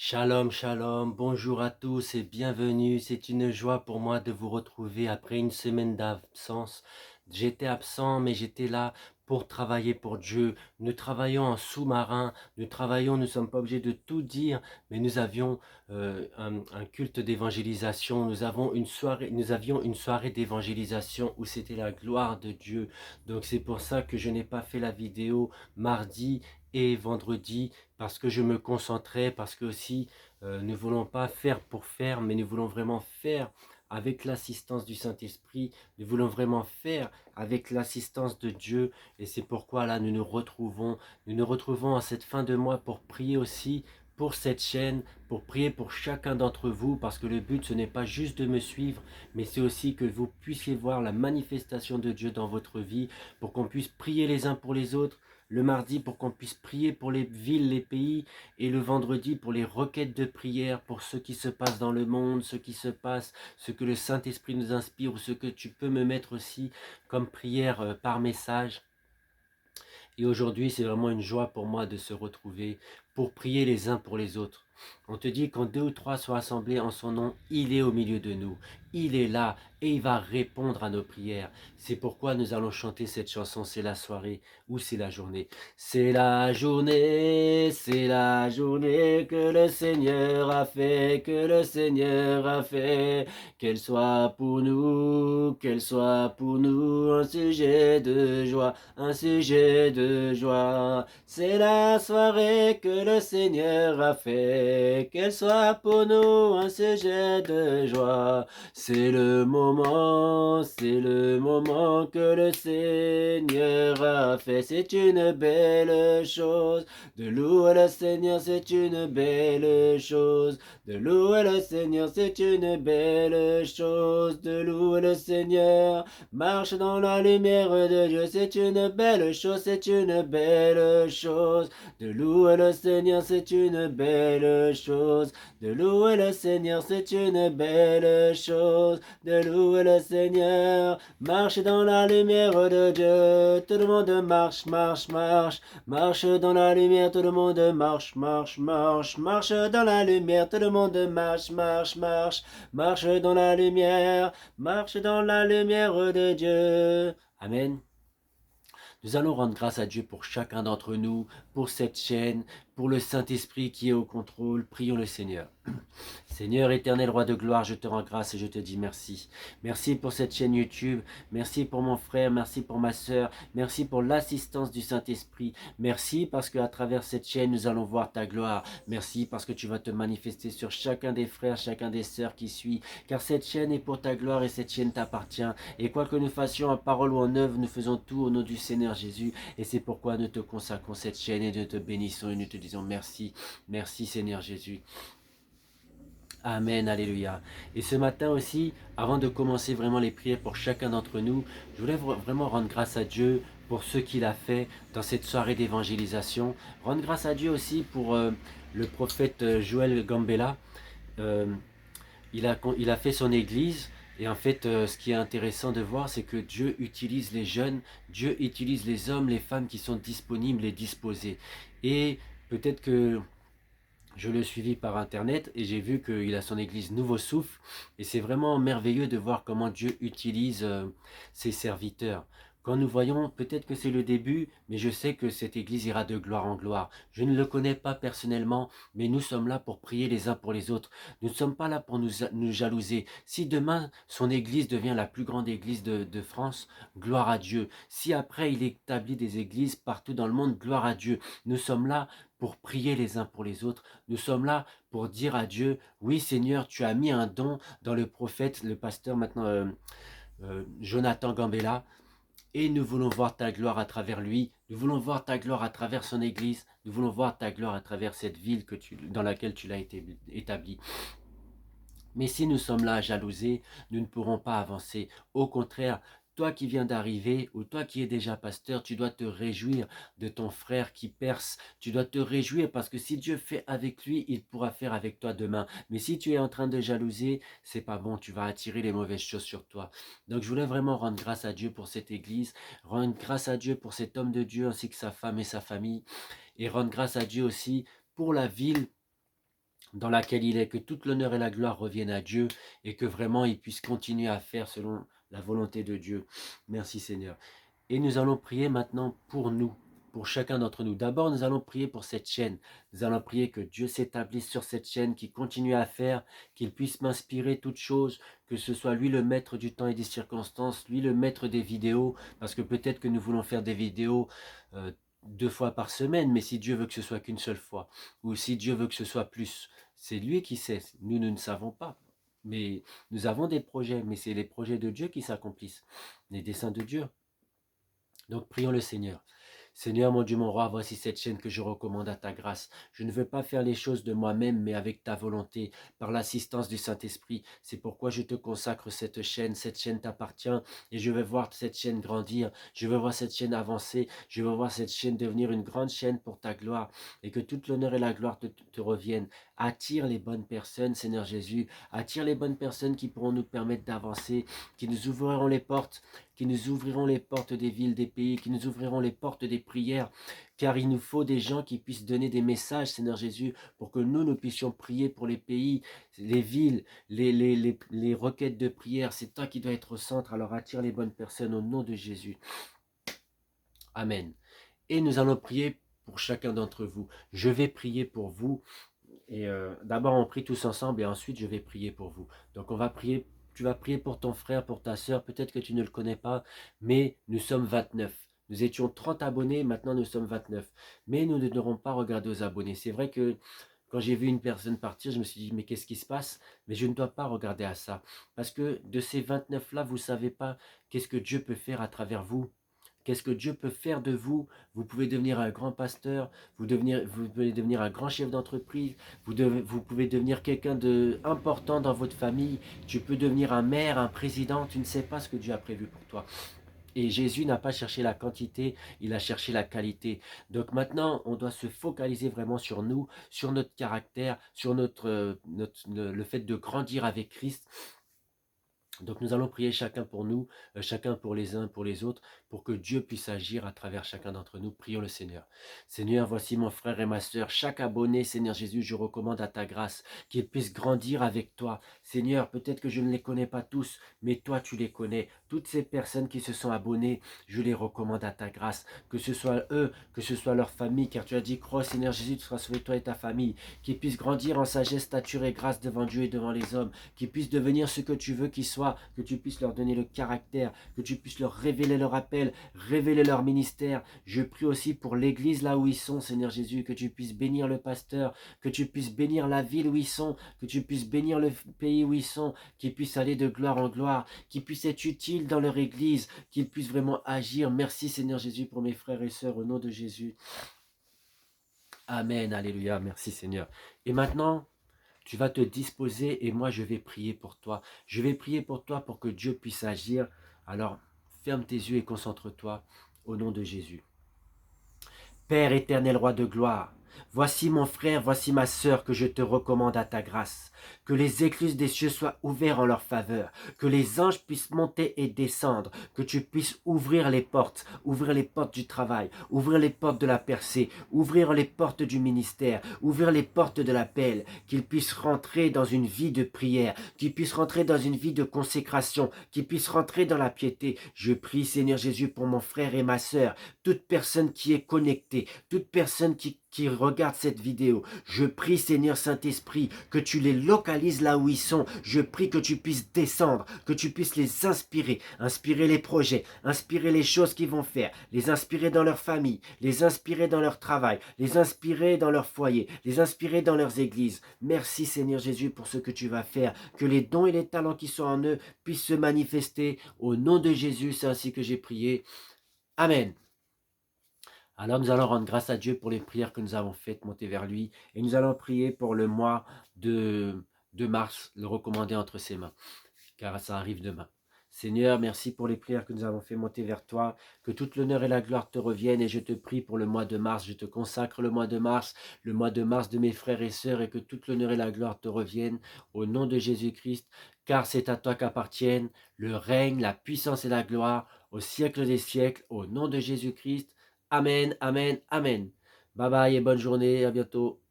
Shalom, shalom, bonjour à tous et bienvenue. C'est une joie pour moi de vous retrouver après une semaine d'absence. J'étais absent, mais j'étais là pour travailler pour Dieu. Nous travaillons en sous-marin, nous ne sommes pas obligés de tout dire, mais nous avions un culte d'évangélisation. Nous avions une soirée d'évangélisation où c'était la gloire de Dieu. Donc c'est pour ça que je n'ai pas fait la vidéo mardi et vendredi parce que je me concentrais, parce que aussi nous ne voulons pas faire pour faire, mais nous voulons vraiment faire avec l'assistance du Saint-Esprit, nous voulons vraiment faire avec l'assistance de Dieu, et c'est pourquoi là nous nous retrouvons à cette fin de mois pour prier aussi pour cette chaîne, pour prier pour chacun d'entre vous, parce que le but ce n'est pas juste de me suivre, mais c'est aussi que vous puissiez voir la manifestation de Dieu dans votre vie, pour qu'on puisse prier les uns pour les autres, le mardi pour qu'on puisse prier pour les villes, les pays, et le vendredi pour les requêtes de prière, pour ce qui se passe dans le monde, ce qui se passe, ce que le Saint-Esprit nous inspire, ou ce que tu peux me mettre aussi comme prière par message. Et aujourd'hui, c'est vraiment une joie pour moi de se retrouver pour prier les uns pour les autres. On te dit quand deux ou trois sont assemblés en son nom, il est au milieu de nous. Il est là et il va répondre à nos prières. C'est pourquoi nous allons chanter cette chanson. C'est la soirée ou c'est la journée. C'est la journée que le Seigneur a fait, que le Seigneur a fait. Qu'elle soit pour nous un sujet de joie, un sujet de joie. C'est la soirée que le Seigneur a fait, qu'elle soit pour nous un sujet de joie. C'est le moment que le Seigneur a fait. C'est une belle chose de louer le Seigneur, c'est une belle chose. De louer le Seigneur, c'est une belle chose. De louer le Seigneur, marche dans la lumière de Dieu, c'est une belle chose, c'est une belle chose. De louer le Seigneur, c'est une belle chose. De louer le Seigneur, c'est une belle chose. De louer le Seigneur, marche dans la lumière de Dieu. Tout le monde marche, marche, marche. Marche dans la lumière, tout le monde marche, marche, marche. Marche dans la lumière, tout le monde marche, marche, marche. Marche dans la lumière, marche dans la lumière de Dieu. Amen. Nous allons rendre grâce à Dieu pour chacun d'entre nous, pour cette chaîne, pour le Saint-Esprit qui est au contrôle. Prions le Seigneur. Seigneur éternel, roi de gloire, je te rends grâce et je te dis merci. Merci pour cette chaîne YouTube, merci pour mon frère, merci pour ma sœur, merci pour l'assistance du Saint-Esprit. Merci parce qu'à travers cette chaîne, nous allons voir ta gloire. Merci parce que tu vas te manifester sur chacun des frères, chacun des sœurs qui suit. Car cette chaîne est pour ta gloire et cette chaîne t'appartient. Et quoi que nous fassions en parole ou en œuvre, nous faisons tout au nom du Seigneur Jésus. Et c'est pourquoi nous te consacrons cette chaîne et nous te bénissons et nous te disons merci. Merci Seigneur Jésus. Amen, alléluia. Et ce matin aussi, avant de commencer vraiment les prières pour chacun d'entre nous, je voulais vraiment rendre grâce à Dieu pour ce qu'il a fait dans cette soirée d'évangélisation. Rendre grâce à Dieu aussi pour le prophète Joël Gambella. Euh, il a fait son église. Et en fait, ce qui est intéressant de voir, c'est que Dieu utilise les jeunes, Dieu utilise les hommes, les femmes qui sont disponibles et disposés. Et peut-être que je le suivis par internet et j'ai vu qu'il a son église Nouveau Souffle et c'est vraiment merveilleux de voir comment Dieu utilise ses serviteurs. Quand nous voyons, peut-être que c'est le début, mais je sais que cette église ira de gloire en gloire. Je ne le connais pas personnellement, mais nous sommes là pour prier les uns pour les autres. Nous ne sommes pas là pour nous jalouser. Si demain, son église devient la plus grande église de France, gloire à Dieu. Si après, il établit des églises partout dans le monde, gloire à Dieu. Nous sommes là pour prier les uns pour les autres. Nous sommes là pour dire à Dieu, oui Seigneur, tu as mis un don dans le prophète, le pasteur maintenant, Jonathan Gambella, et nous voulons voir ta gloire à travers lui, nous voulons voir ta gloire à travers son église, nous voulons voir ta gloire à travers cette ville dans laquelle tu l'as établie. Mais si nous sommes là à jalouser, nous ne pourrons pas avancer. Au contraire, toi qui viens d'arriver ou toi qui es déjà pasteur, tu dois te réjouir de ton frère qui perce. Tu dois te réjouir parce que si Dieu fait avec lui, il pourra faire avec toi demain. Mais si tu es en train de jalouser, c'est pas bon, tu vas attirer les mauvaises choses sur toi. Donc je voulais vraiment rendre grâce à Dieu pour cette église, rendre grâce à Dieu pour cet homme de Dieu ainsi que sa femme et sa famille et rendre grâce à Dieu aussi pour la ville dans laquelle il est, que toute l'honneur et la gloire reviennent à Dieu et que vraiment il puisse continuer à faire selon la volonté de Dieu. Merci Seigneur. Et nous allons prier maintenant pour nous, pour chacun d'entre nous. D'abord, nous allons prier pour cette chaîne. Nous allons prier que Dieu s'établisse sur cette chaîne, qu'il continue à faire, qu'il puisse m'inspirer toutes choses, que ce soit lui le maître du temps et des circonstances, lui le maître des vidéos, parce que peut-être que nous voulons faire des vidéos 2 fois par semaine, mais si Dieu veut que ce soit qu'une seule fois, ou si Dieu veut que ce soit plus, c'est lui qui sait. Nous ne savons pas. Mais nous avons des projets, mais c'est les projets de Dieu qui s'accomplissent, les desseins de Dieu. Donc prions le Seigneur. Seigneur, mon Dieu, mon roi, voici cette chaîne que je recommande à ta grâce. Je ne veux pas faire les choses de moi-même, mais avec ta volonté, par l'assistance du Saint-Esprit. C'est pourquoi je te consacre cette chaîne. Cette chaîne t'appartient et je veux voir cette chaîne grandir. Je veux voir cette chaîne avancer. Je veux voir cette chaîne devenir une grande chaîne pour ta gloire et que toute l'honneur et la gloire te reviennent. Attire les bonnes personnes, Seigneur Jésus. Attire les bonnes personnes qui pourront nous permettre d'avancer, qui nous ouvriront les portes, qui nous ouvriront les portes des villes, des pays, qui nous ouvriront les portes des prières, car il nous faut des gens qui puissent donner des messages, Seigneur Jésus, pour que nous puissions prier pour les pays, les villes, les requêtes de prière. C'est toi qui dois être au centre, alors attire les bonnes personnes au nom de Jésus. Amen. Et nous allons prier pour chacun d'entre vous. Je vais prier pour vous. Et d'abord, on prie tous ensemble et ensuite, je vais prier pour vous. Donc, on va prier. Tu vas prier pour ton frère, pour ta sœur. Peut-être que tu ne le connais pas, mais nous sommes 29. Nous étions 30 abonnés, maintenant nous sommes 29. Mais nous ne devrons pas regarder aux abonnés. C'est vrai que quand j'ai vu une personne partir, je me suis dit, mais qu'est-ce qui se passe? Mais je ne dois pas regarder à ça. Parce que de ces 29-là, vous ne savez pas qu'est-ce que Dieu peut faire à travers vous. Qu'est-ce que Dieu peut faire de vous? Vous pouvez devenir un grand pasteur, vous pouvez devenir un grand chef d'entreprise, vous pouvez devenir quelqu'un d'important dans votre famille, tu peux devenir un maire, un président, tu ne sais pas ce que Dieu a prévu pour toi. Et Jésus n'a pas cherché la quantité, il a cherché la qualité. Donc maintenant, on doit se focaliser vraiment sur nous, sur notre caractère, sur le fait de grandir avec Christ. Donc nous allons prier chacun pour nous, chacun pour les uns, pour les autres, pour que Dieu puisse agir à travers chacun d'entre nous. Prions le Seigneur. Seigneur, voici mon frère et ma sœur. Chaque abonné, Seigneur Jésus, je recommande à ta grâce qu'il puisse grandir avec toi. Seigneur, peut-être que je ne les connais pas tous, mais toi tu les connais. Toutes ces personnes qui se sont abonnées, je les recommande à ta grâce. Que ce soit eux, que ce soit leur famille, car tu as dit, crois Seigneur Jésus, tu seras sauvé toi et ta famille. Qu'ils puissent grandir en sagesse, stature et grâce devant Dieu et devant les hommes. Qu'ils puissent devenir ce que tu veux qu'ils soient, que tu puisses leur donner le caractère, que tu puisses leur révéler leur appel, révéler leur ministère. Je prie aussi pour l'église là où ils sont, Seigneur Jésus, que tu puisses bénir le pasteur, que tu puisses bénir la ville où ils sont, que tu puisses bénir le pays où ils sont, qu'ils puissent aller de gloire en gloire, qu'ils puissent être utiles dans leur église, qu'ils puissent vraiment agir. Merci Seigneur Jésus pour mes frères et sœurs, au nom de Jésus. Amen, alléluia, merci Seigneur. Et maintenant, tu vas te disposer et moi je vais prier pour toi. Je vais prier pour toi pour que Dieu puisse agir. Alors ferme tes yeux et concentre-toi au nom de Jésus. Père éternel, roi de gloire, voici mon frère, voici ma sœur que je te recommande à ta grâce. Que les écluses des cieux soient ouvertes en leur faveur, que les anges puissent monter et descendre, que tu puisses ouvrir les portes du travail, ouvrir les portes de la percée, ouvrir les portes du ministère, ouvrir les portes de l'appel, qu'ils puissent rentrer dans une vie de prière, qu'ils puissent rentrer dans une vie de consécration, qu'ils puissent rentrer dans la piété. Je prie Seigneur Jésus pour mon frère et ma sœur, toute personne qui est connectée, toute personne qui regarde cette vidéo. Je prie Seigneur Saint-Esprit que tu les localises là où ils sont. Je prie que tu puisses descendre, que tu puisses les inspirer, inspirer les projets, inspirer les choses qu'ils vont faire, les inspirer dans leur famille, les inspirer dans leur travail, les inspirer dans leur foyer, les inspirer dans leurs églises. Merci Seigneur Jésus pour ce que tu vas faire, que les dons et les talents qui sont en eux puissent se manifester. Au nom de Jésus, c'est ainsi que j'ai prié. Amen. Alors nous allons rendre grâce à Dieu pour les prières que nous avons faites monter vers lui. Et nous allons prier pour le mois de mars, le recommander entre ses mains, car ça arrive demain. Seigneur, merci pour les prières que nous avons fait monter vers toi. Que toute l'honneur et la gloire te reviennent. Et je te prie pour le mois de mars. Je te consacre le mois de mars de mes frères et sœurs. Et que toute l'honneur et la gloire te reviennent au nom de Jésus-Christ. Car c'est à toi qu'appartiennent le règne, la puissance et la gloire au siècle des siècles. Au nom de Jésus-Christ. Amen, amen, amen. Bye bye et bonne journée, à bientôt.